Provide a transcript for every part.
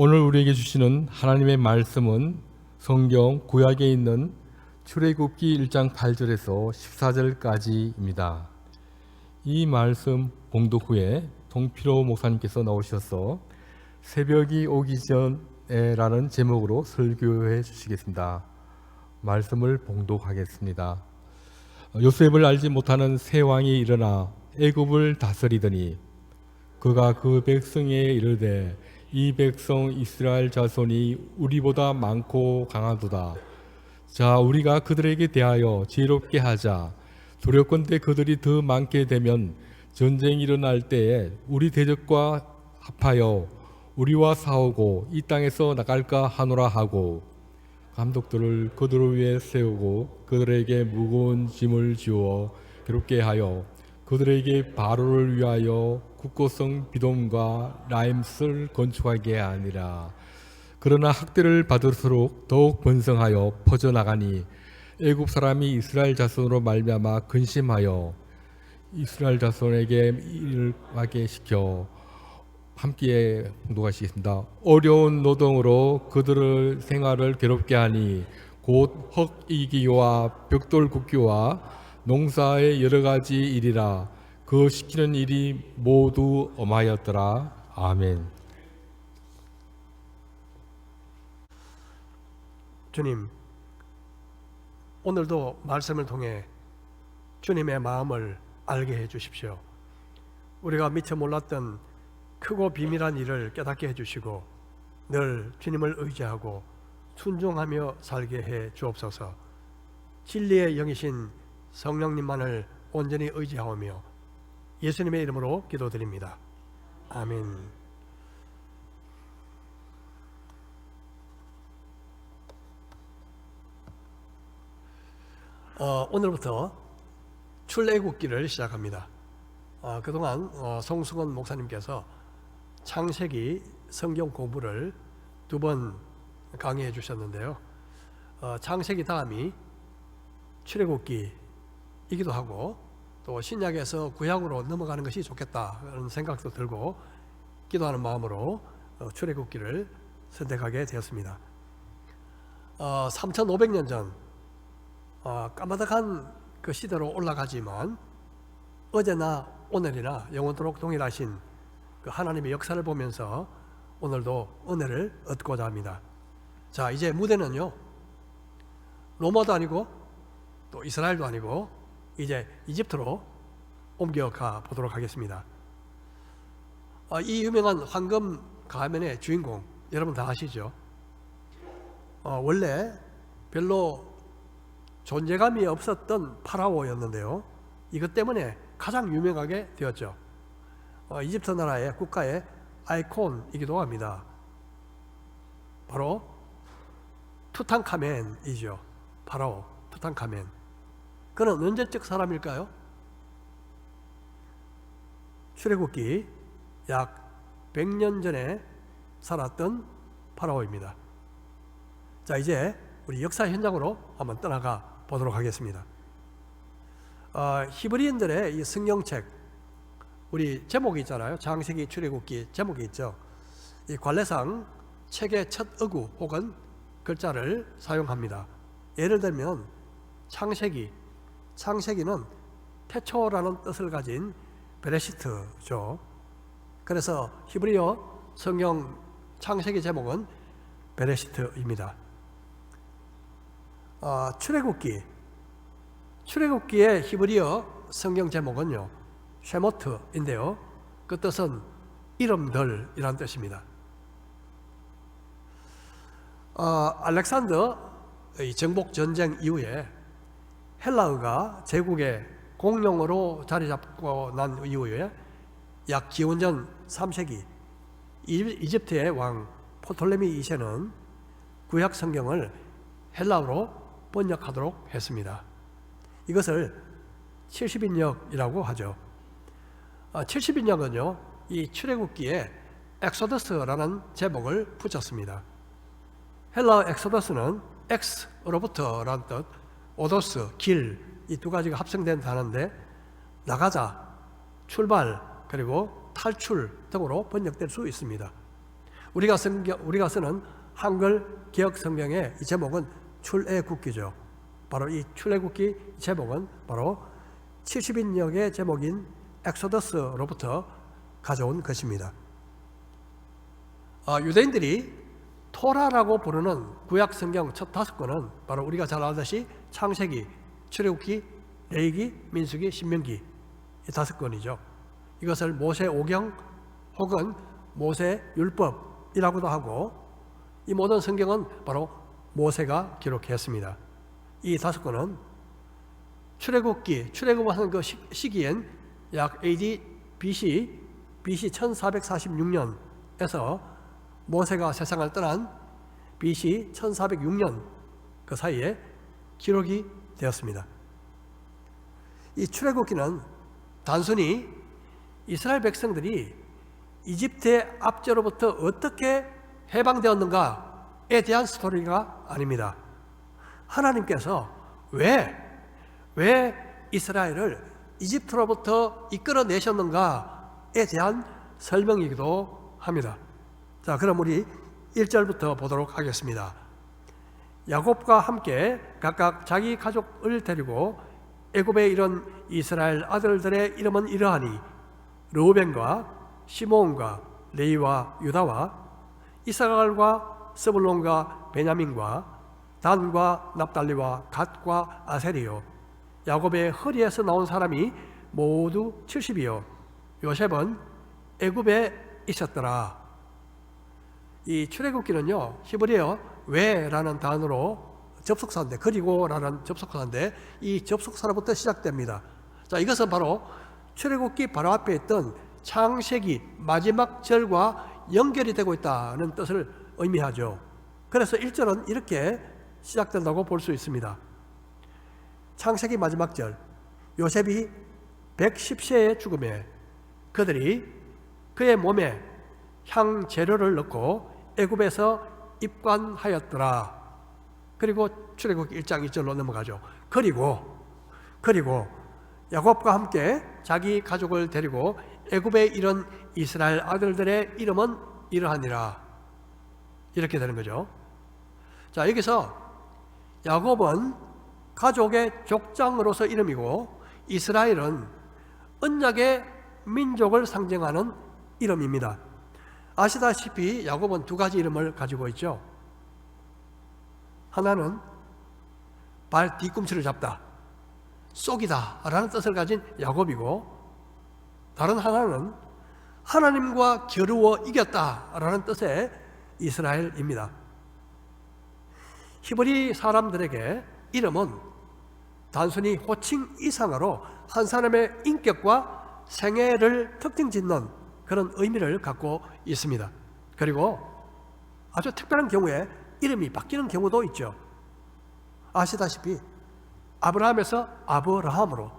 오늘 우리에게 주시는 하나님의 말씀은 성경 구약에 있는 출애굽기 1장 8절에서 14절까지입니다. 이 말씀 봉독 후에 동필호 목사님께서 나오셔서 새벽이 오기 전에 라는 제목으로 설교해 주시겠습니다. 말씀을 봉독하겠습니다. 요셉을 알지 못하는 새 왕이 일어나 애굽을 다스리더니 그가 그 백성에 이르되 이 백성 이스라엘 자손이 우리보다 많고 강하도다. 자, 우리가 그들에게 대하여 지혜롭게 하자. 두렵건대 그들이 더 많게 되면 전쟁이 일어날 때에 우리 대적과 합하여 우리와 싸우고 이 땅에서 나갈까 하노라 하고 감독들을 그들 위에 세우고 그들에게 무거운 짐을 지워 괴롭게 하여 그들에게 바로를 위하여 국고성 비돔과 라임스를 건축하게 하니라. 그러나 학대를 받을수록 더욱 번성하여 퍼져나가니 애굽 사람이 이스라엘 자손으로 말미암아 근심하여 이스라엘 자손에게 일을 하게 시켜 함께 봉독하시겠습니다. 어려운 노동으로 그들의 생활을 괴롭게 하니 곧 흙이기와 벽돌 굽기와 농사의 여러 가지 일이라 그 시키는 일이 모두 엄하였더라. 아멘. 주님, 오늘도 말씀을 통해 주님의 마음을 알게 해 주십시오. 우리가 미처 몰랐던 크고 비밀한 일을 깨닫게 해 주시고 늘 주님을 의지하고 순종하며 살게 해 주옵소서. 진리의 영이신 성령님만을 온전히 의지하오며 예수님의 이름으로 기도드립니다. 아멘. 오늘부터 출애굽기를 시작합니다. 그동안 송승원 목사님께서 창세기 성경 공부를 2번 강의해 주셨는데요. 창세기 다음이 출애굽기이기도 하고 또 신약에서 구약으로 넘어가는 것이 좋겠다 그런 생각도 들고 기도하는 마음으로 출애굽기를 선택하게 되었습니다. 3500년 전 까마득한 그 시대로 올라가지만 어제나 오늘이나 영원토록 동일하신 그 하나님의 역사를 보면서 오늘도 은혜를 얻고자 합니다. 자, 이제 무대는요 로마도 아니고 또 이스라엘도 아니고 이제 이집트로 옮겨가 보도록 하겠습니다. 이 유명한 황금 가면의 주인공 여러분 다 아시죠? 원래 별로 존재감이 없었던 파라오였는데요, 이것 때문에 가장 유명하게 되었죠. 이집트 나라의 국가의 아이콘이기도 합니다. 바로 투탕카멘이죠. 파라오 투탕카멘. 그는 언제적 사람일까요? 출애굽기 약 100년 전에 살았던 파라오입니다. 자, 이제 우리 역사 현장으로 한번 떠나가 보도록 하겠습니다. 히브리인들의 이 성경책, 우리 제목이 있잖아요. 창세기, 출애굽기 제목이 있죠. 이 관례상 책의 첫 어구 혹은 글자를 사용합니다. 예를 들면 창세기는 태초라는 뜻을 가진 베레시트죠. 그래서 히브리어 성경 창세기 제목은 베레시트입니다. 출애굽기의 히브리어 성경 제목은요 쉐모트인데요, 그 뜻은 이름들이란 뜻입니다. 알렉산더의 정복 전쟁 이후에 헬라어가 제국의 공용어로 자리 잡고 난 이후에 약 기원전 3세기 이집트의 왕 포톨레미 2세는 구약 성경을 헬라어로 번역하도록 했습니다. 이것을 70인역이라고 하죠. 70인역은요 이 출애굽기에 엑소더스라는 제목을 붙였습니다. 헬라어 엑소더스는 엑스로부터라는 뜻, 오도스, 길, 이 두 가지가 합성된 단어인데 나가자, 출발, 그리고 탈출 등으로 번역될 수 있습니다. 우리가 쓰는 한글 개역 성경의 이 제목은 출애굽기죠. 바로 이 출애굽기 제목은 바로 70인역의 제목인 엑소더스로부터 가져온 것입니다. 유대인들이 토라라고 부르는 구약 성경 첫 5권은 바로 우리가 잘 알듯이 창세기, 출애굽기, 레위기, 민수기, 신명기 이 5권이죠. 이것을 모세 오경 혹은 모세 율법이라고도 하고 이 모든 성경은 바로 모세가 기록했습니다. 이 5권은 출애굽하는 그 시기엔 약 AD BC 1446년에서 모세가 세상을 떠난 BC 1406년 그 사이에 기록이 되었습니다. 이 출애굽기는 단순히 이스라엘 백성들이 이집트의 압제로부터 어떻게 해방되었는가에 대한 스토리가 아닙니다. 하나님께서 왜 이스라엘을 이집트로부터 이끌어내셨는가에 대한 설명이기도 합니다. 자, 그럼 우리 1절부터 보도록 하겠습니다. 야곱과 함께 각각 자기 가족을 데리고 애굽에 이른 이스라엘 아들들의 이름은 이러하니 르우벤과 시므온과 레위와 유다와 이사갈과 스불론과 베냐민과 단과 납달리와 갓과 아셀이요 야곱의 허리에서 나온 사람이 모두 70이요 요셉은 애굽에 있었더라. 이 출애굽기는요 히브리어 왜라는 단어로 접속사인데 그리고라는 접속사인데 이 접속사로부터 시작됩니다. 자, 이것은 바로 출애굽기 바로 앞에 있던 창세기 마지막 절과 연결이 되고 있다는 뜻을 의미하죠. 그래서 1절은 이렇게 시작된다고 볼 수 있습니다. 창세기 마지막 절 요셉이 110세의 죽음에 그들이 그의 몸에 향 재료를 넣고 애굽에서 입관하였더라. 그리고 출애굽기 1장 2절로 넘어가죠. 그리고 야곱과 함께 자기 가족을 데리고 애굽에 이른 이스라엘 아들들의 이름은 이러하니라. 이렇게 되는 거죠. 자, 여기서 야곱은 가족의 족장으로서 이름이고 이스라엘은 언약의 민족을 상징하는 이름입니다. 아시다시피 야곱은 2가지 이름을 가지고 있죠. 하나는 발 뒤꿈치를 잡다, 쏙이다 라는 뜻을 가진 야곱이고 다른 하나는 하나님과 겨루어 이겼다 라는 뜻의 이스라엘입니다. 히브리 사람들에게 이름은 단순히 호칭 이상으로 한 사람의 인격과 생애를 특징 짓는 그런 의미를 갖고 있습니다. 그리고 아주 특별한 경우에 이름이 바뀌는 경우도 있죠. 아시다시피 아브라함에서 아브라함으로,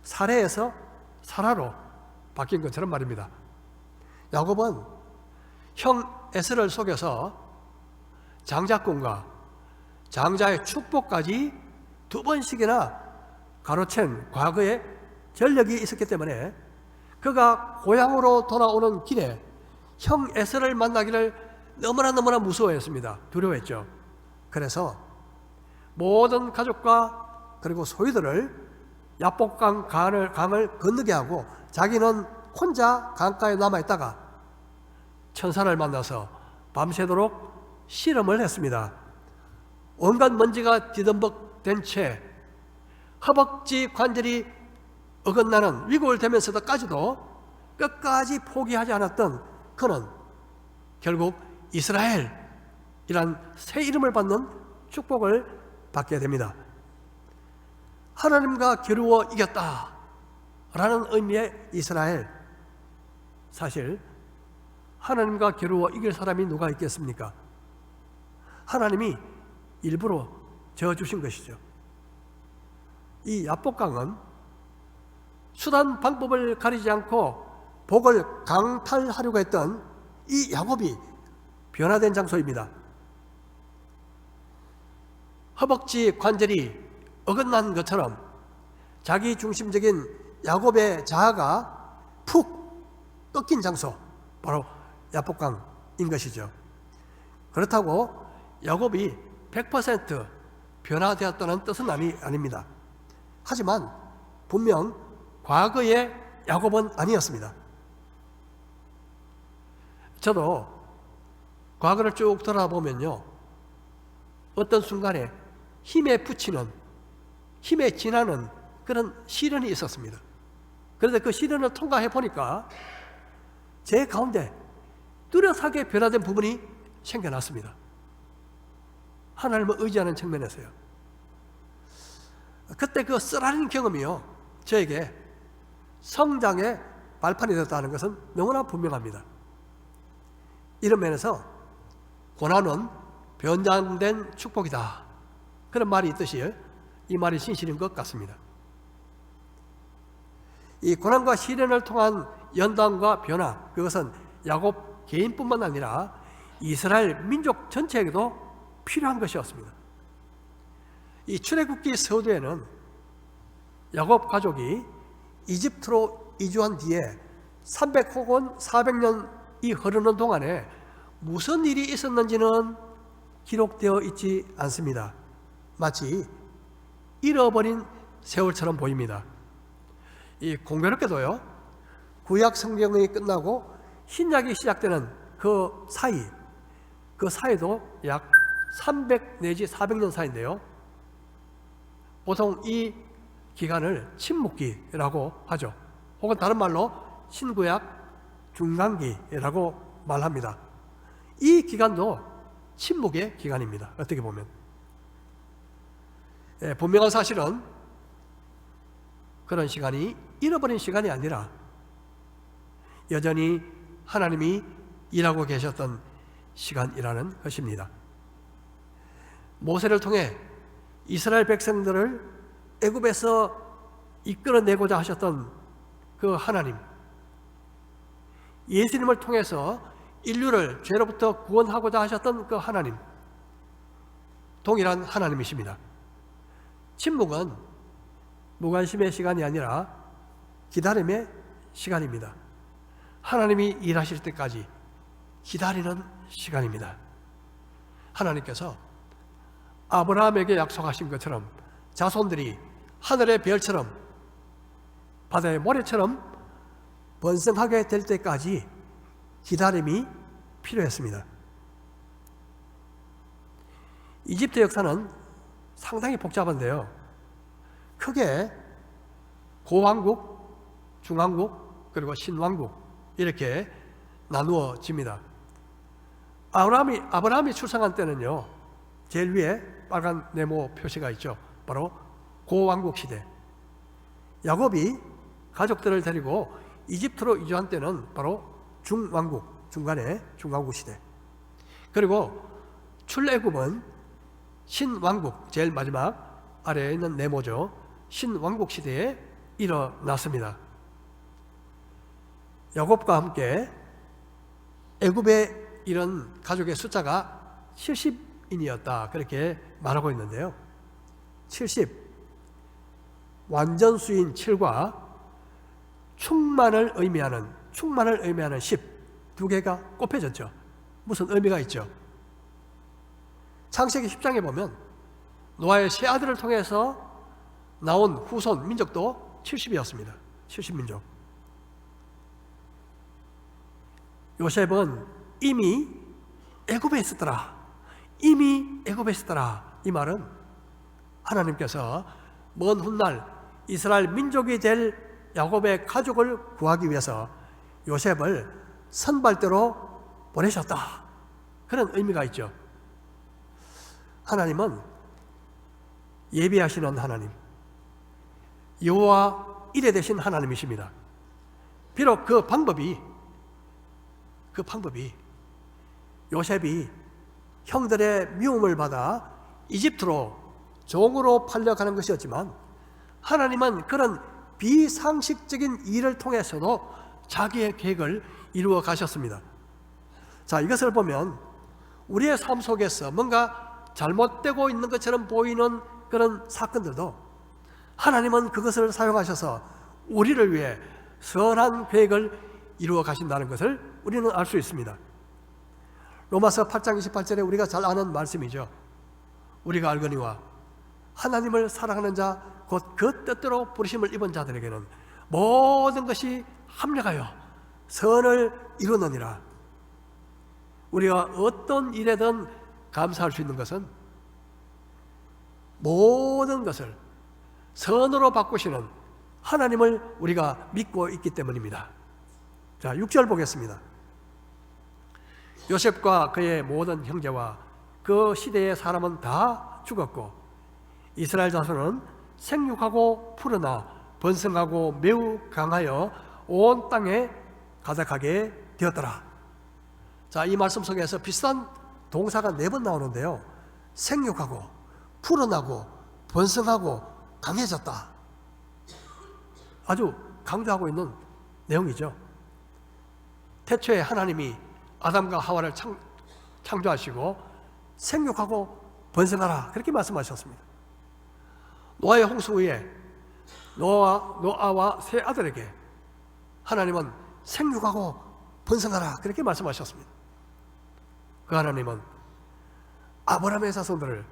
사레에서 사라로 바뀐 것처럼 말입니다. 야곱은 형 에서를 속여서 장자권과 장자의 축복까지 2번씩이나 가로챈 과거에 전력이 있었기 때문에 그가 고향으로 돌아오는 길에 형 에서를 만나기를 너무나 무서워했습니다. 두려워했죠. 그래서 모든 가족과 그리고 소유들을 야복강 강을 건너게 하고 자기는 혼자 강가에 남아있다가 천사를 만나서 밤새도록 씨름을 했습니다. 온갖 먼지가 뒤듬벅된 채 허벅지 관절이 어긋나는 위골 되면서도까지도 끝까지 포기하지 않았던 그는 결국 이스라엘이란 새 이름을 받는 축복을 받게 됩니다. 하나님과 겨루어 이겼다 라는 의미의 이스라엘. 사실 하나님과 겨루어 이길 사람이 누가 있겠습니까? 하나님이 일부러 저어주신 것이죠. 이 야복강은 수단 방법을 가리지 않고 복을 강탈하려고 했던 이 야곱이 변화된 장소입니다. 허벅지 관절이 어긋난 것처럼 자기 중심적인 야곱의 자아가 푹 꺾인 장소, 바로 야복강 것이죠. 그렇다고 야곱이 100% 변화되었다는 뜻은 아닙니다. 하지만 분명 과거의 야곱은 아니었습니다. 저도 과거를 쭉 돌아보면요, 어떤 순간에 힘에 부치는, 힘에 지나는 그런 시련이 있었습니다. 그런데 그 시련을 통과해 보니까 제 가운데 뚜렷하게 변화된 부분이 생겨났습니다. 하나님을 의지하는 측면에서요. 그때 그 쓰라린 경험이요, 저에게 성장의 발판이 되었다는 것은 너무나 분명합니다. 이런 면에서 고난은 변장된 축복이다, 그런 말이 있듯이 이 말이 진실인 것 같습니다. 이 고난과 시련을 통한 연단과 변화, 그것은 야곱 개인뿐만 아니라 이스라엘 민족 전체에게도 필요한 것이었습니다. 이 출애굽기 서두에는 야곱 가족이 이집트로 이주한 뒤에 300 혹은 400년이 흐르는 동안에 무슨 일이 있었는지는 기록되어 있지 않습니다. 마치 잃어버린 세월처럼 보입니다. 이 공교롭게도요, 구약 성경이 끝나고 신약이 시작되는 그 사이도 약 300 내지 400년 사이인데요, 보통 이 기간을 침묵기라고 하죠. 혹은 다른 말로 신구약 중간기라고 말합니다. 이 기간도 침묵의 기간입니다. 어떻게 보면 분명한 사실은 그런 시간이 잃어버린 시간이 아니라 여전히 하나님이 일하고 계셨던 시간이라는 것입니다. 모세를 통해 이스라엘 백성들을 애굽에서 이끌어내고자 하셨던 그 하나님, 예수님을 통해서 인류를 죄로부터 구원하고자 하셨던 그 하나님, 동일한 하나님이십니다. 침묵은 무관심의 시간이 아니라 기다림의 시간입니다. 하나님이 일하실 때까지 기다리는 시간입니다. 하나님께서 아브라함에게 약속하신 것처럼 자손들이 하늘의 별처럼 바다의 모래처럼 번성하게 될 때까지 기다림이 필요했습니다. 이집트 역사는 상당히 복잡한데요, 크게 고왕국, 중왕국, 그리고 신왕국 이렇게 나누어집니다. 아브라함이 출생한 때는요, 제일 위에 빨간 네모 표시가 있죠. 바로 고왕국 시대. 야곱이 가족들을 데리고 이집트로 이주한 때는 바로 중왕국, 중간에 중왕국 시대. 그리고 출애굽은 신왕국, 제일 마지막 아래에 있는 네모죠. 신왕국 시대에 일어났습니다. 야곱과 함께 애굽에 이런 가족의 숫자가 70인이었다, 그렇게 말하고 있는데요, 70, 완전수인 7과 충만을 의미하는 10, 두 개가 곱해졌죠. 무슨 의미가 있죠? 창세기 10장에 보면 노아의 세 아들을 통해서 나온 후손 민족도 70이었습니다. 70민족. 요셉은 이미 애굽에 있었더라, 이 말은 하나님께서 먼 훗날 이스라엘 민족이 될 야곱의 가족을 구하기 위해서 요셉을 선발대로 보내셨다, 그런 의미가 있죠. 하나님은 예비하시는 하나님, 여호와 이레 되신 하나님이십니다. 비록 그 방법이 요셉이 형들의 미움을 받아 이집트로 종으로 팔려가는 것이었지만, 하나님은 그런 비상식적인 일을 통해서도 자기의 계획을 이루어 가셨습니다. 자, 이것을 보면 우리의 삶 속에서 뭔가 잘못되고 있는 것처럼 보이는 그런 사건들도 하나님은 그것을 사용하셔서 우리를 위해 선한 계획을 이루어 가신다는 것을 우리는 알 수 있습니다. 로마서 8장 28절에 우리가 잘 아는 말씀이죠. 우리가 알거니와 하나님을 사랑하는 자 곧 그 뜻대로 부르심을 입은 자들에게는 모든 것이 합력하여 선을 이루느니라. 우리가 어떤 일에든 감사할 수 있는 것은 모든 것을 선으로 바꾸시는 하나님을 우리가 믿고 있기 때문입니다. 자, 6절 보겠습니다. 요셉과 그의 모든 형제와 그 시대의 사람은 다 죽었고 이스라엘 자손은 생육하고 풀어나 번성하고 매우 강하여 온 땅에 가득하게 되었더라. 자, 이 말씀 속에서 비슷한 동사가 4번 나오는데요. 생육하고 풀어나고 번성하고 강해졌다. 아주 강조하고 있는 내용이죠. 태초에 하나님이 아담과 하와를 창조하시고 생육하고 번성하라 그렇게 말씀하셨습니다. 노아의 홍수 후에 노아와 세 아들에게 하나님은 생육하고 번성하라 그렇게 말씀하셨습니다. 그 하나님은 아브라함의 자손들을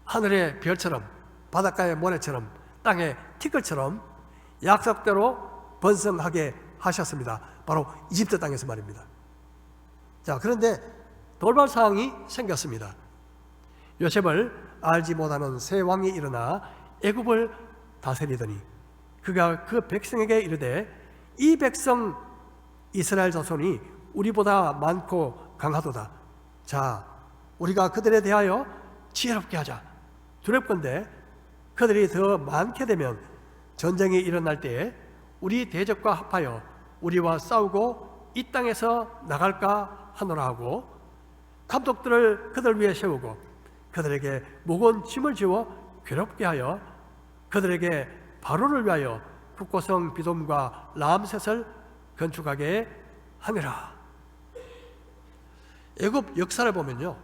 하늘의 별처럼 바닷가의 모래처럼 땅의 티끌처럼 약속대로 번성하게 하셨습니다. 바로 이집트 땅에서 말입니다. 자, 그런데 돌발 사항이 생겼습니다. 요셉을 알지 못하는 새 왕이 일어나 애굽을 다스리더니 그가 그 백성에게 이르되 이 백성 이스라엘 자손이 우리보다 많고 강하도다. 자, 우리가 그들에 대하여 지혜롭게 하자. 두렵건대 그들이 더 많게 되면 전쟁이 일어날 때에 우리 대적과 합하여 우리와 싸우고 이 땅에서 나갈까 하노라 하고 감독들을 그들 위에 세우고 그들에게 무거운 짐을 지워 괴롭게 하여 그들에게 바로를 위하여 국고성 비돔과 람셋을 건축하게 하니라. 애굽 역사를 보면요,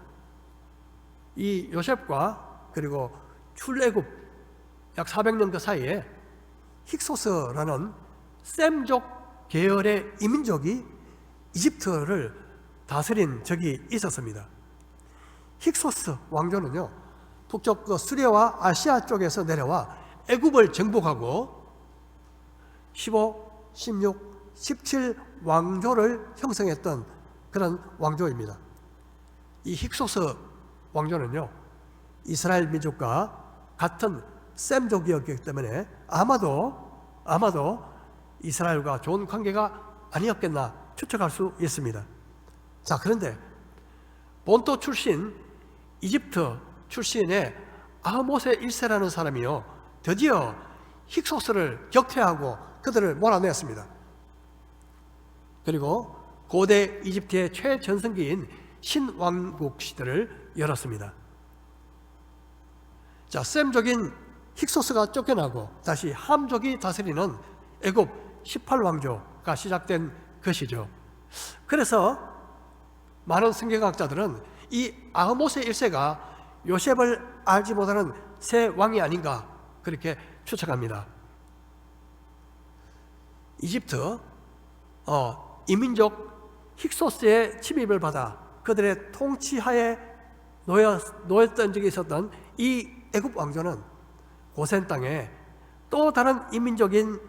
이 요셉과 그리고 출애굽 약 400년 그 사이에 힉소스라는 셈족 계열의 이민족이 이집트를 다스린 적이 있었습니다. 힉소스 왕조는요, 북쪽 그 수리아와 아시아 쪽에서 내려와 애굽을 정복하고 15, 16, 17 왕조를 형성했던 그런 왕조입니다. 이 힉소스 왕조는요, 이스라엘 민족과 같은 셈족이었기 때문에 아마도 이스라엘과 좋은 관계가 아니었겠나 추측할 수 있습니다. 자, 그런데 본토 출신 이집트 출신의 아모세 1세라는 사람이요, 드디어 힉소스를 격퇴하고 그들을 몰아냈습니다. 그리고 고대 이집트의 최전성기인 신왕국 시대를 열었습니다. 자, 셈족인 힉소스가 쫓겨나고 다시 함족이 다스리는 애굽 18왕조가 시작된 것이죠. 그래서 많은 성경학자들은 이 아모세 1세가 요셉을 알지 못하는 새 왕이 아닌가 그렇게 추측합니다. 이집트 이민족 힉소스의 침입을 받아 그들의 통치하에 놓였던 적이 있었던 이 애굽 왕조는 고센 땅에 또 다른 이민족인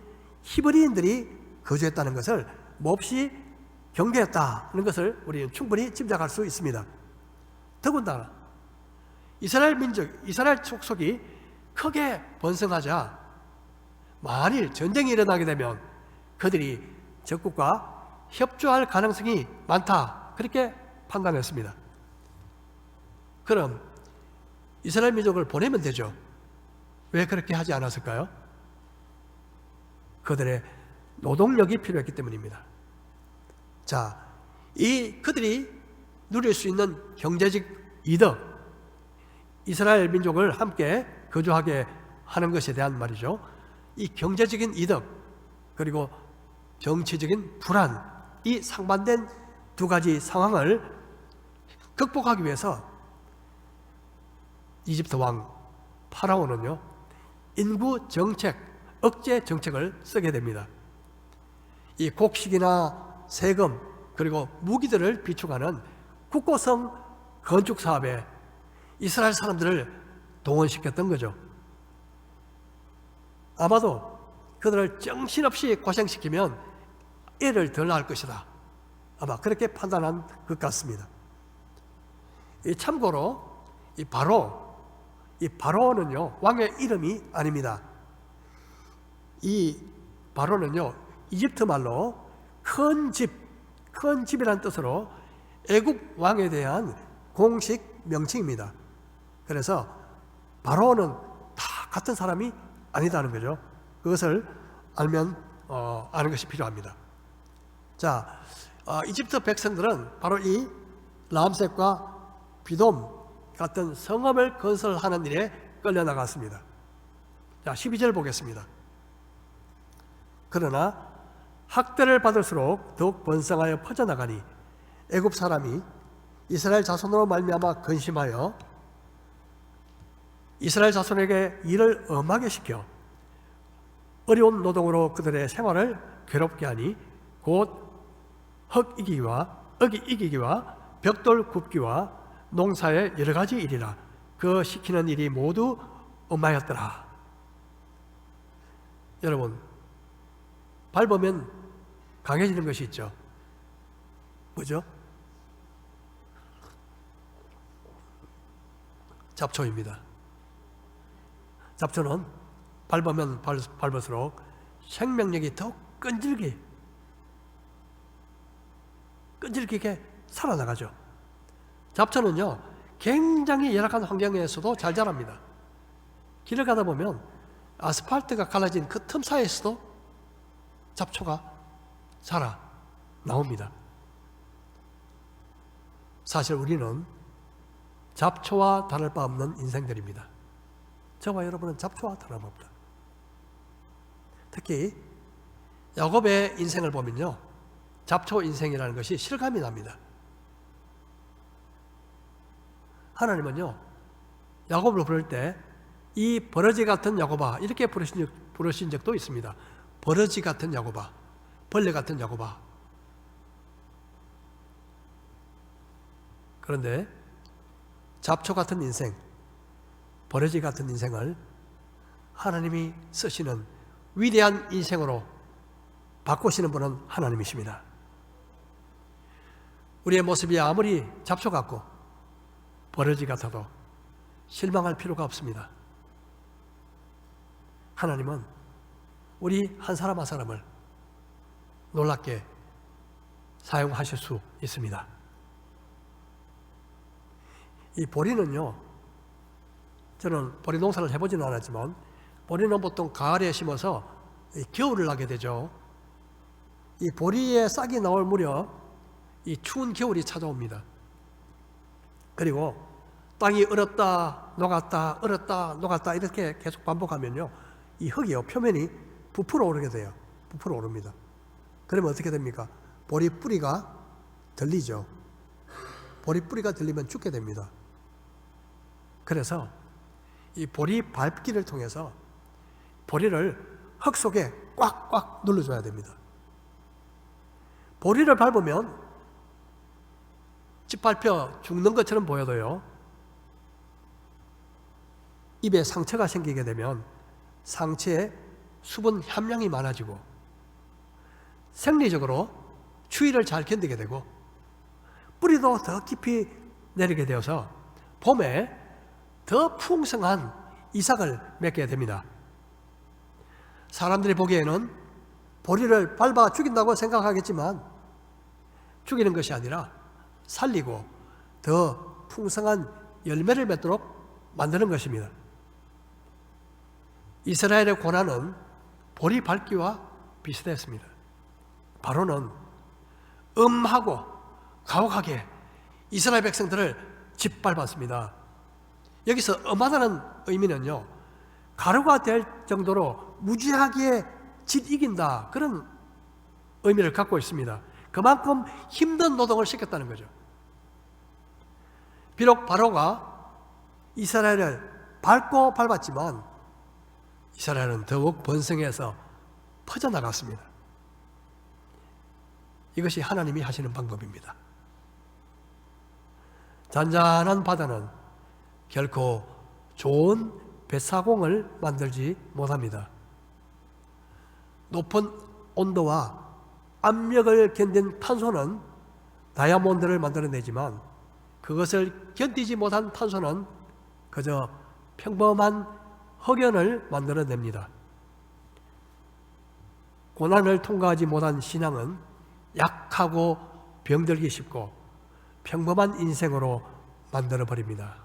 히브리인들이 거주했다는 것을 몹시 경계했다는 것을 우리는 충분히 짐작할 수 있습니다. 더군다나 이스라엘 민족, 이스라엘 족속이 크게 번성하자 만일 전쟁이 일어나게 되면 그들이 적국과 협조할 가능성이 많다 그렇게 판단했습니다. 그럼 이스라엘 민족을 보내면 되죠. 왜 그렇게 하지 않았을까요? 그들의 노동력이 필요했기 때문입니다. 자, 그들이 누릴 수 있는 경제적 이득, 이스라엘 민족을 함께 거주하게 하는 것에 대한 말이죠. 이 경제적인 이득 그리고 정치적인 불안, 이 상반된 두 가지 상황을 극복하기 위해서 이집트 왕 파라오는요, 인구 정책, 억제 정책을 쓰게 됩니다. 이 곡식이나 세금 그리고 무기들을 비축하는 국고성 건축 사업에 이스라엘 사람들을 동원시켰던 거죠. 아마도 그들을 정신없이 고생시키면 애를 덜 낳을 것이다. 아마 그렇게 판단한 것 같습니다. 참고로 이 바로는요 왕의 이름이 아닙니다. 이 바로는요 이집트 말로 큰 집이라는 뜻으로 애굽 왕에 대한 공식 명칭입니다. 그래서 바로는 다 같은 사람이 아니다는 거죠. 그것을 알면 아는 것이 필요합니다. 자, 이집트 백성들은 바로 이 람셋과 비돔 같은 성읍을 건설하는 일에 끌려나갔습니다. 자, 12절 보겠습니다. 그러나 학대를 받을수록 더욱 번성하여 퍼져나가니 애굽 사람이 이스라엘 자손으로 말미암아 근심하여 이스라엘 자손에게 일을 엄하게 시켜 어려운 노동으로 그들의 생활을 괴롭게 하니 곧 흙 이기기와 벽돌 굽기와 농사의 여러 가지 일이라 그 시키는 일이 모두 엄하였더라. 여러분, 밟으면 강해지는 것이 있죠. 뭐죠? 잡초입니다. 잡초는 밟으면 밟을수록 생명력이 더 끈질기게 살아나가죠. 잡초는요 굉장히 열악한 환경에서도 잘 자랍니다. 길을 가다 보면 아스팔트가 갈라진 그 틈 사이에서도 잡초가 자라 나옵니다. 사실 우리는 잡초와 다를 바 없는 인생들입니다. 저와 여러분은 잡초와 다름없다. 특히 야곱의 인생을 보면요 잡초 인생이라는 것이 실감이 납니다. 하나님은요 야곱을 부를 때 이 버러지 같은 야곱아 이렇게 부르신 적도 있습니다. 버러지 같은 야곱아, 벌레 같은 야곱아. 그런데 잡초 같은 인생, 버러지 같은 인생을 하나님이 쓰시는 위대한 인생으로 바꾸시는 분은 하나님이십니다. 우리의 모습이 아무리 잡초 같고 버러지 같아도 실망할 필요가 없습니다. 하나님은 우리 한 사람 한 사람을 놀랍게 사용하실 수 있습니다. 이 보리는요, 저는 보리 농사를 해보지는 않았지만 보리는 보통 가을에 심어서 겨울을 나게 되죠. 이 보리의 싹이 나올 무렵 이 추운 겨울이 찾아옵니다. 그리고 땅이 얼었다 녹았다 얼었다 녹았다 이렇게 계속 반복하면요 이 흙이요 표면이 부풀어 오르게 돼요. 부풀어 오릅니다. 그러면 어떻게 됩니까? 보리 뿌리가 들리죠. 보리 뿌리가 들리면 죽게 됩니다. 그래서 이 보리 밟기를 통해서 보리를 흙 속에 꽉꽉 눌러줘야 됩니다. 보리를 밟으면 짓밟혀 죽는 것처럼 보여도요 입에 상처가 생기게 되면 상처에 수분 함량이 많아지고 생리적으로 추위를 잘 견디게 되고 뿌리도 더 깊이 내리게 되어서 봄에 더 풍성한 이삭을 맺게 됩니다. 사람들이 보기에는 보리를 밟아 죽인다고 생각하겠지만 죽이는 것이 아니라 살리고 더 풍성한 열매를 맺도록 만드는 것입니다. 이스라엘의 고난은 보리 밟기와 비슷했습니다. 바로는 음하고 가혹하게 이스라엘 백성들을 짓밟았습니다. 여기서 음하다는 의미는요 가루가 될 정도로 무지하게 짓 이긴다 그런 의미를 갖고 있습니다. 그만큼 힘든 노동을 시켰다는 거죠. 비록 바로가 이스라엘을 밟고 밟았지만 이스라엘은 더욱 번성해서 퍼져나갔습니다. 이것이 하나님이 하시는 방법입니다. 잔잔한 바다는 결코 좋은 뱃사공을 만들지 못합니다. 높은 온도와 압력을 견딘 탄소는 다이아몬드를 만들어내지만 그것을 견디지 못한 탄소는 그저 평범한 흑연을 만들어냅니다. 고난을 통과하지 못한 신앙은 약하고 병들기 쉽고 평범한 인생으로 만들어버립니다.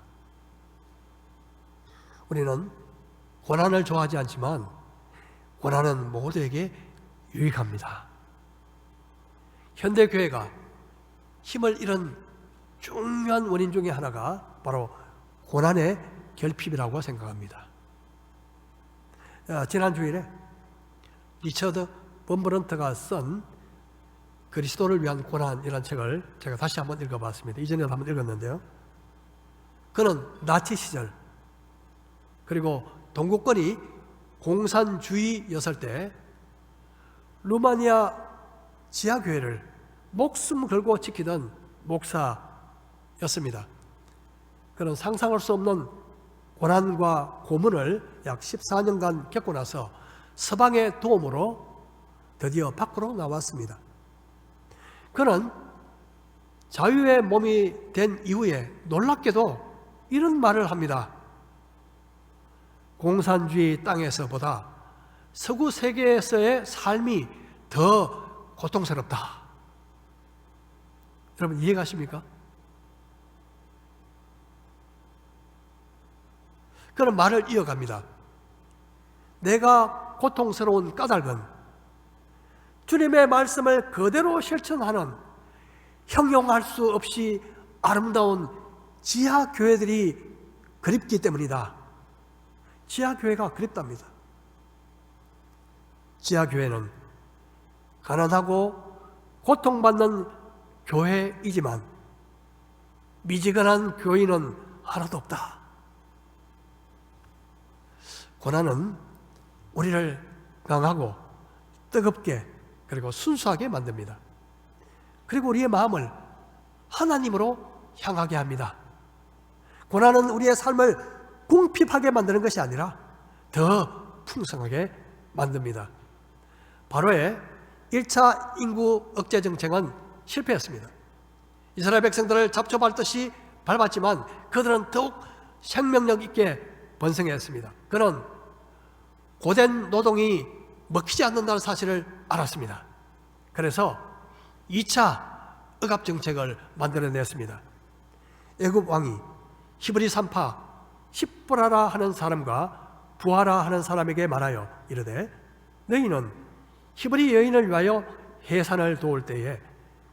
우리는 고난을 좋아하지 않지만 고난은 모두에게 유익합니다. 현대교회가 힘을 잃은 중요한 원인 중에 하나가 바로 고난의 결핍이라고 생각합니다. 지난 주일에 리처드 범브런트가 쓴 그리스도를 위한 고난이라는 책을 제가 다시 한번 읽어봤습니다. 이전에도 한번 읽었는데요. 그는 나치 시절 그리고 동구권이 공산주의였을 때 루마니아 지하교회를 목숨 걸고 지키던 목사였습니다. 그는 상상할 수 없는 고난과 고문을 약 14년간 겪고 나서 서방의 도움으로 드디어 밖으로 나왔습니다. 그는 자유의 몸이 된 이후에 놀랍게도 이런 말을 합니다. 공산주의 땅에서보다 서구 세계에서의 삶이 더 고통스럽다. 여러분 이해가십니까? 그런 말을 이어갑니다. 내가 고통스러운 까닭은 주님의 말씀을 그대로 실천하는 형용할 수 없이 아름다운 지하교회들이 그립기 때문이다. 지하교회가 그립답니다. 지하교회는 가난하고 고통받는 교회이지만 미지근한 교인은 하나도 없다. 고난은 우리를 강하고 뜨겁게 그리고 순수하게 만듭니다. 그리고 우리의 마음을 하나님으로 향하게 합니다. 고난은 우리의 삶을 궁핍하게 만드는 것이 아니라 더 풍성하게 만듭니다. 바로의 1차 인구 억제 정책은 실패했습니다. 이스라엘 백성들을 잡초밟듯이 밟았지만 그들은 더욱 생명력 있게 번성했습니다. 그는 고된 노동이 먹히지 않는다는 사실을 알았습니다. 그래서 2차 억압 정책을 만들어냈습니다. 애굽 왕이 히브리 산파 십브라라 하는 사람과 부하라 하는 사람에게 말하여 이르되 너희는 히브리 여인을 위하여 해산을 도울 때에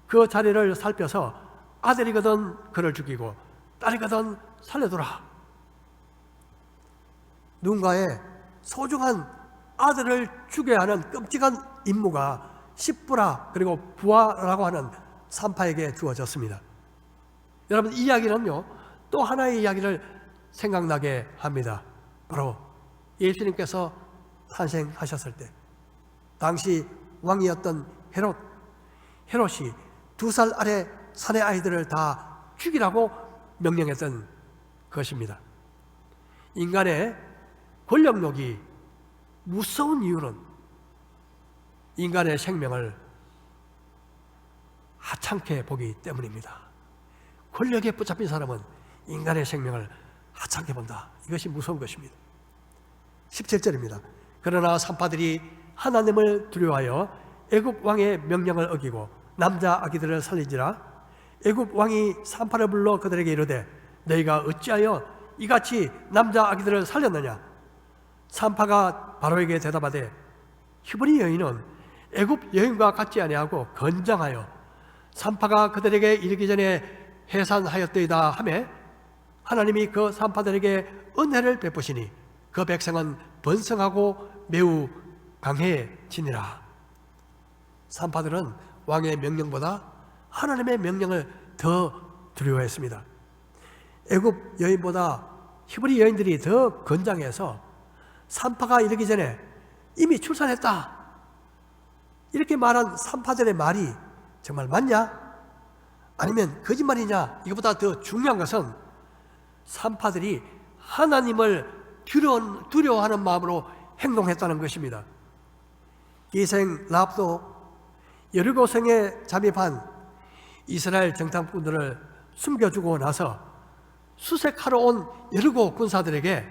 그 자리를 살펴서 아들이거든 그를 죽이고 딸이거든 살려두라. 누군가의 소중한 아들을 죽여야 하는 끔찍한 임무가 십브라 그리고 부하라고 하는 산파에게 주어졌습니다. 여러분 이 이야기는요 또 하나의 이야기를 생각나게 합니다. 바로 예수님께서 탄생하셨을 때 당시 왕이었던 헤롯이 2살 아래 사내 아이들을 다 죽이라고 명령했던 것입니다. 인간의 권력욕이 무서운 이유는 인간의 생명을 하찮게 보기 때문입니다. 권력에 붙잡힌 사람은 인간의 생명을 하찮게 본다. 이것이 무서운 것입니다. 17절입니다. 그러나 산파들이 하나님을 두려워하여 애굽 왕의 명령을 어기고 남자 아기들을 살린지라. 애굽 왕이 산파를 불러 그들에게 이르되 너희가 어찌하여 이같이 남자 아기들을 살렸느냐. 산파가 바로에게 대답하되 히브리 여인은 애굽 여인과 같지 아니하고 건장하여 산파가 그들에게 이르기 전에 해산하였더이다 하매 하나님이 그 산파들에게 은혜를 베푸시니 그 백성은 번성하고 매우 강해지니라. 산파들은 왕의 명령보다 하나님의 명령을 더 두려워했습니다. 애굽 여인보다 히브리 여인들이 더 건장해서 산파가 이르기 전에 이미 출산했다 이렇게 말한 산파들의 말이 정말 맞냐? 아니면 거짓말이냐? 이것보다 더 중요한 것은 산파들이 하나님을 두려워하는 마음으로 행동했다는 것입니다. 기생 라합도 여리고성에 잠입한 이스라엘 정탐꾼들을 숨겨주고 나서 수색하러 온 여리고 군사들에게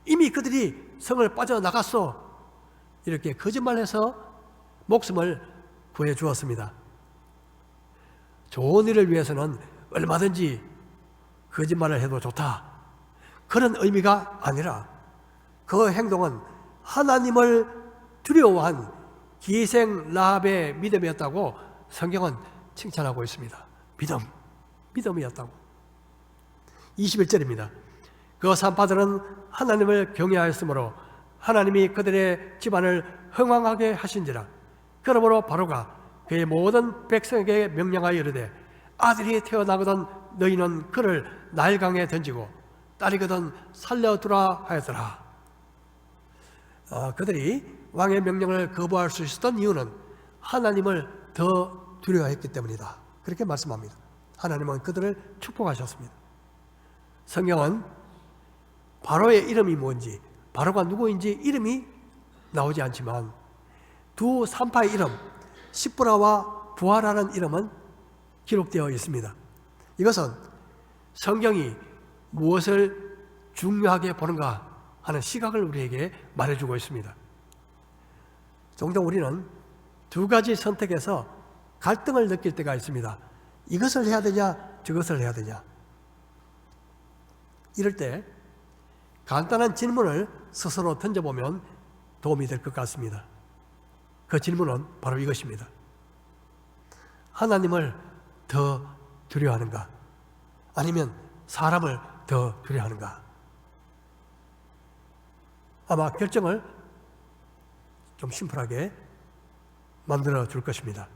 이미 그들이 성을 빠져나갔어, 이렇게 거짓말해서 목숨을 구해주었습니다. 좋은 일을 위해서는 얼마든지 거짓말을 해도 좋다, 그런 의미가 아니라 그 행동은 하나님을 두려워한 기생 라합의 믿음이었다고 성경은 칭찬하고 있습니다. 믿음이었다고. 21절입니다. 그 산파들은 하나님을 경외하였으므로 하나님이 그들의 집안을 흥왕하게 하신지라. 그러므로 바로가 그의 모든 백성에게 명령하여 이르되 아들이 태어나거든 너희는 그를 나일강에 던지고 딸이거든 살려두라 하였더라. 그들이 왕의 명령을 거부할 수 있었던 이유는 하나님을 더 두려워했기 때문이다, 그렇게 말씀합니다. 하나님은 그들을 축복하셨습니다. 성경은 바로의 이름이 뭔지, 바로가 누구인지 이름이 나오지 않지만 두 산파의 이름 시브라와 부하라는 이름은 기록되어 있습니다. 이것은 성경이 무엇을 중요하게 보는가 하는 시각을 우리에게 말해주고 있습니다. 종종 우리는 두 가지 선택에서 갈등을 느낄 때가 있습니다. 이것을 해야 되냐, 저것을 해야 되냐. 이럴 때 간단한 질문을 스스로 던져보면 도움이 될 것 같습니다. 그 질문은 바로 이것입니다. 하나님을 더 두려워하는가? 아니면 사람을 더 두려워하는가? 아마 결정을 좀 심플하게 만들어 줄 것입니다.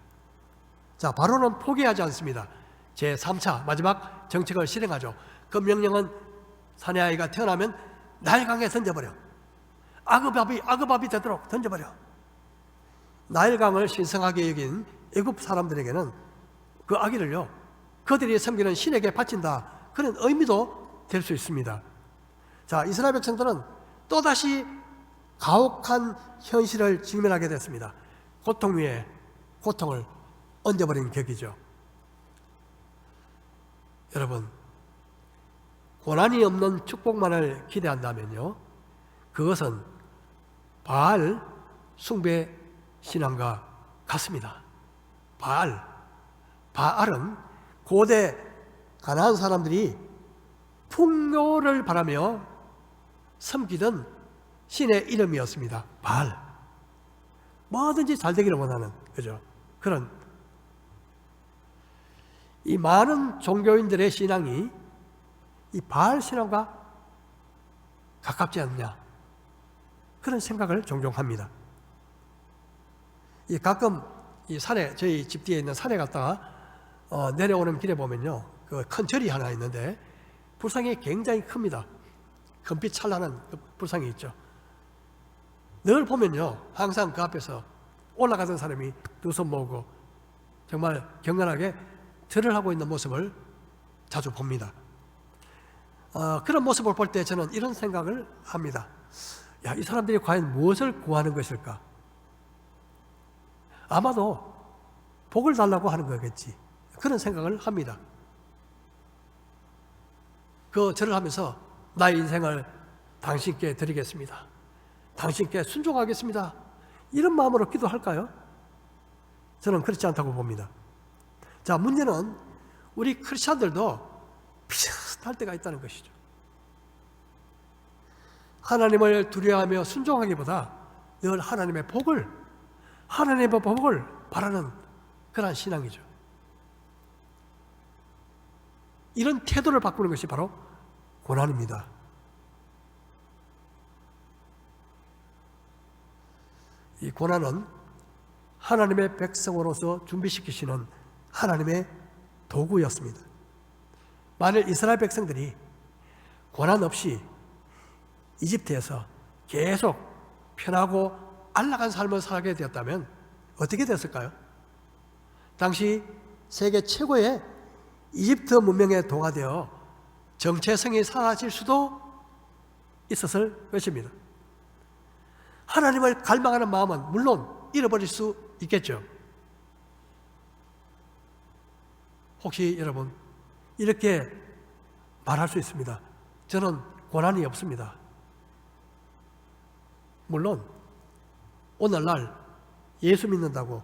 자, 바로는 포기하지 않습니다. 제3차 마지막 정책을 실행하죠. 그 명령은 사내 아이가 태어나면 나일강에 던져버려. 아그밥이 되도록 던져버려. 나일강을 신성하게 여긴 애굽 사람들에게는 그 아기를요, 그들이 섬기는 신에게 바친다, 그런 의미도 될 수 있습니다. 자, 이스라엘 백성들은 또다시 가혹한 현실을 직면하게 됐습니다. 고통 위에 고통을 얹어버린 격이죠. 여러분, 고난이 없는 축복만을 기대한다면요, 그것은 바알 숭배 신앙과 같습니다. 바알은 고대 가나안 사람들이 풍요를 바라며 섬기던 신의 이름이었습니다. 바알. 뭐든지 잘 되기를 원하는, 그죠? 그런 이 많은 종교인들의 신앙이 이 바알 신앙과 가깝지 않냐, 그런 생각을 종종 합니다. 가끔 이 산에, 저희 집 뒤에 있는 산에 갔다가 내려오는 길에 보면요, 그 큰 절이 하나 있는데 불상이 굉장히 큽니다. 금빛 찬란한 그 불상이 있죠. 늘 보면요, 항상 그 앞에서 올라가던 사람이 두 손 모으고 정말 경건하게 절을 하고 있는 모습을 자주 봅니다. 그런 모습을 볼 때 저는 이런 생각을 합니다. 야, 이 사람들이 과연 무엇을 구하는 것일까? 아마도 복을 달라고 하는 거겠지, 그런 생각을 합니다. 그 절을 하면서 나의 인생을 당신께 드리겠습니다, 당신께 순종하겠습니다, 이런 마음으로 기도할까요? 저는 그렇지 않다고 봅니다. 자, 문제는 우리 크리스찬들도 비슷할 때가 있다는 것이죠. 하나님을 두려워하며 순종하기보다 늘 하나님의 복을 바라는 그런 신앙이죠. 이런 태도를 바꾸는 것이 바로 고난입니다. 이 고난은 하나님의 백성으로서 준비시키시는 하나님의 도구였습니다. 만일 이스라엘 백성들이 고난 없이 이집트에서 계속 편하고 안락한 삶을 살게 되었다면 어떻게 됐을까요? 당시 세계 최고의 이집트 문명에 동화되어 정체성이 사라질 수도 있었을 것입니다. 하나님을 갈망하는 마음은 물론 잃어버릴 수 있겠죠. 혹시 여러분 이렇게 말할 수 있습니다. 저는 고난이 없습니다. 물론 오늘날 예수 믿는다고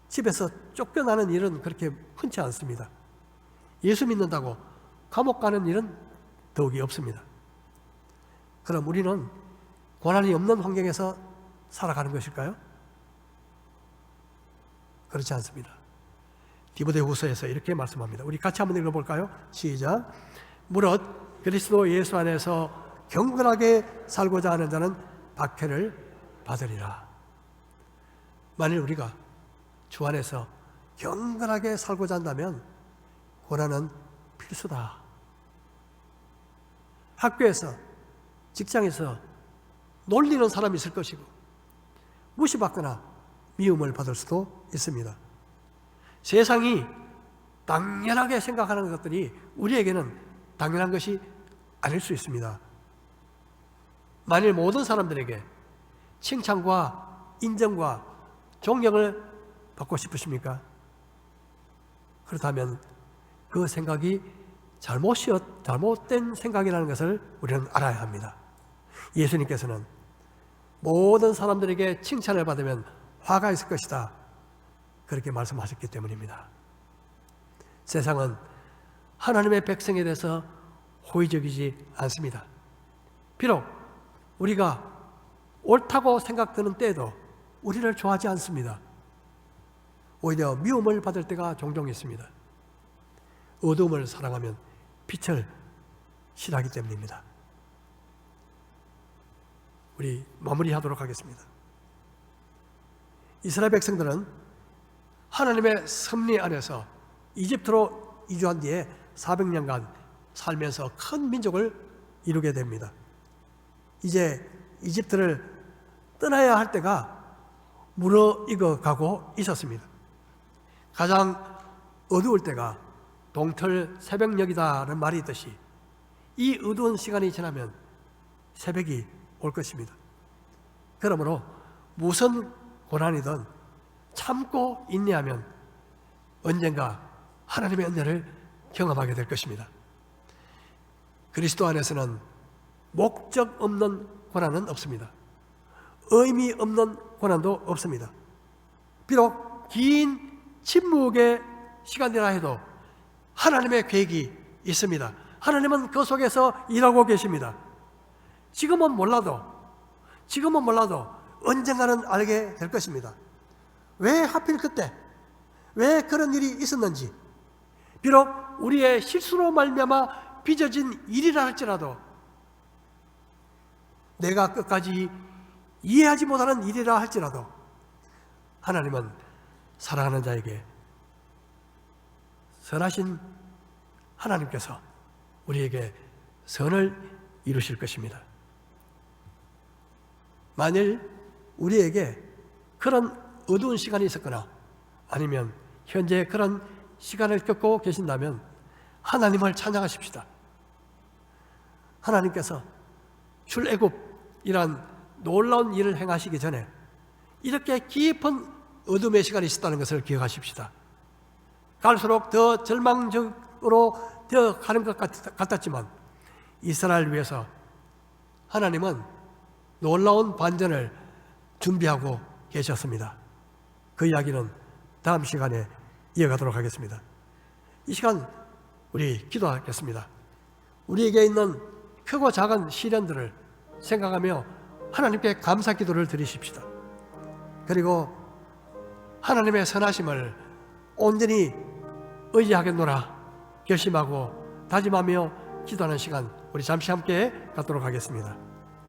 집에서 쫓겨나는 일은 그렇게 흔치 않습니다. 예수 믿는다고 감옥 가는 일은 더욱이 없습니다. 그럼 우리는 고난이 없는 환경에서 살아가는 것일까요? 그렇지 않습니다. 디모데후서에서 이렇게 말씀합니다. 우리 같이 한번 읽어볼까요? 시작. 무릇 그리스도 예수 안에서 경건하게 살고자 하는 자는 박해를 받으리라. 만일 우리가 주 안에서 경건하게 살고자 한다면 고난은 필수다. 학교에서, 직장에서 놀리는 사람이 있을 것이고 무시받거나 미움을 받을 수도 있습니다. 세상이 당연하게 생각하는 것들이 우리에게는 당연한 것이 아닐 수 있습니다. 만일 모든 사람들에게 칭찬과 인정과 존경을 받고 싶으십니까? 그렇다면 그 생각이 잘못된 생각이라는 것을 우리는 알아야 합니다. 예수님께서는 모든 사람들에게 칭찬을 받으면 화가 있을 것이다, 그렇게 말씀하셨기 때문입니다. 세상은 하나님의 백성에 대해서 호의적이지 않습니다. 비록 우리가 옳다고 생각되는 때에도 우리를 좋아하지 않습니다. 오히려 미움을 받을 때가 종종 있습니다. 어둠을 사랑하면 빛을 싫어하기 때문입니다. 우리 마무리하도록 하겠습니다. 이스라엘 백성들은 하나님의 섭리 안에서 이집트로 이주한 뒤에 400년간 살면서 큰 민족을 이루게 됩니다. 이제 이집트를 떠나야 할 때가 무르익어 가고 있었습니다. 가장 어두울 때가 동틀 새벽녘이다라는 말이 있듯이 이 어두운 시간이 지나면 새벽이 올 것입니다. 그러므로 무슨 고난이든 참고 인내하면 언젠가 하나님의 은혜를 경험하게 될 것입니다. 그리스도 안에서는 목적 없는 고난은 없습니다. 의미 없는 고난도 없습니다. 비록 긴 침묵의 시간이라 해도 하나님의 계획이 있습니다. 하나님은 그 속에서 일하고 계십니다. 지금은 몰라도 언젠가는 알게 될 것입니다. 왜 하필 그때, 왜 그런 일이 있었는지, 비록 우리의 실수로 말미암아 빚어진 일이라 할지라도, 내가 끝까지 이해하지 못하는 일이라 할지라도 하나님은 사랑하는 자에게, 선하신 하나님께서 우리에게 선을 이루실 것입니다. 만일 우리에게 그런 어두운 시간이 있었거나 아니면 현재 그런 시간을 겪고 계신다면 하나님을 찬양하십시다. 하나님께서 출애굽이란 놀라운 일을 행하시기 전에 이렇게 깊은 어둠의 시간이 있었다는 것을 기억하십시다. 갈수록 더 절망적으로 되어 가는 것 같았지만 이스라엘을 위해서 하나님은 놀라운 반전을 준비하고 계셨습니다. 그 이야기는 다음 시간에 이어가도록 하겠습니다. 이 시간 우리 기도하겠습니다. 우리에게 있는 크고 작은 시련들을 생각하며 하나님께 감사 기도를 드리십시다. 그리고 하나님의 선하심을 온전히 의지하겠노라 결심하고 다짐하며 기도하는 시간 우리 잠시 함께 갖도록 하겠습니다.